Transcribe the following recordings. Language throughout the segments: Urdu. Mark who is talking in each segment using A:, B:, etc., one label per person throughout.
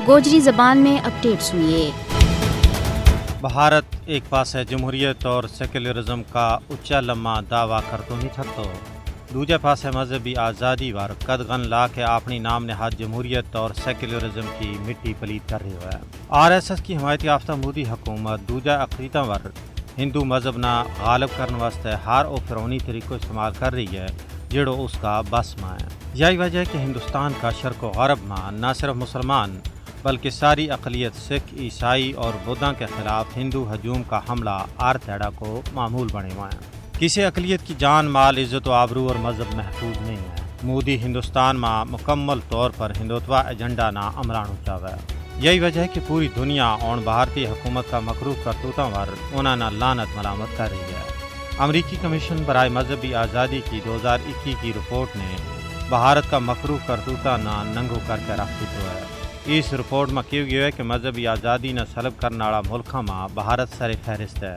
A: گوجری زبان میں اپڈیٹ سنیے۔
B: بھارت ایک پاس ہے جمہوریت اور سیکولرزم کا اچا لما دعویٰ کرتوں ہی تھکتو، دوجے پاس ہے مذہبی آزادی وار قدغن لا کے اپنی نام نہاد جمہوریت اور سیکولرزم کی مٹی پلید کر رہی ہے۔ RSS کی حمایت یافتہ مودی حکومت دوجا اقلیتوں ور ہندو مذہب نہ غالب کرنے واسطے ہر او فرعونی طریقہ استعمال کر رہی ہے جڑو اس کا بس میں ہے۔ یہی وجہ ہے کہ ہندوستان کا شرق و غرب میں نہ صرف مسلمان بلکہ ساری اقلیت سکھ، عیسائی اور بدھا کے خلاف ہندو ہجوم کا حملہ آر تیڑا کو معمول بنے ہوئے ہیں۔ کسی اقلیت کی جان، مال، عزت و آبرو اور مذہب محفوظ نہیں ہے۔ مودی ہندوستان میں مکمل طور پر ہندوتوا ایجنڈا نہ عملان چاہتا ہے۔ یہی وجہ ہے کہ پوری دنیا اور بھارتی حکومت کا مکروہ کرتوتوں پر انہوں نے لعنت ملامت کر رہی ہے۔ امریکی کمیشن برائے مذہبی آزادی کی 2021 کی رپورٹ نے بھارت کا مکروہ کرتوتا نہ ننگو کر کے رکھ دیتا ہے۔ اس رپورٹ میں کہا گیا ہے کہ مذہبی آزادی نہ سلب کرنے والا ملکوں میں بھارت سر فہرست ہے۔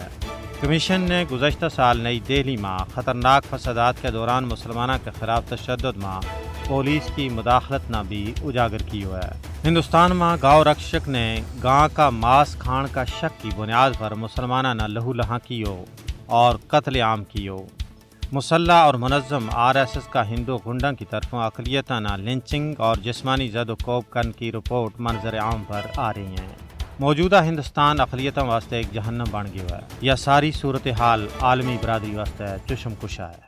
B: کمیشن نے گزشتہ سال نئی دہلی میں خطرناک فسادات کے دوران مسلمانوں کے خلاف تشدد میں پولیس کی مداخلت نہ بھی اجاگر کی ہوا ہے۔ ہندوستان میں گاؤں رکشک نے گاں کا ماس کھان کا شک کی بنیاد پر مسلمانوں نے لہو لہاں کی ہو اور قتل عام کی ہو۔ مسلح اور منظم RSS کا ہندو گنڈوں کی طرفوں اقلیتانہ لنچنگ اور جسمانی زد و کوب کرنے کی رپورٹ منظر عام پر آ رہی ہیں۔ موجودہ ہندوستان اقلیتوں واسطے ایک جہنم بن گیا ہے۔ یہ ساری صورتحال عالمی برادری واسطے چشم کشا ہے۔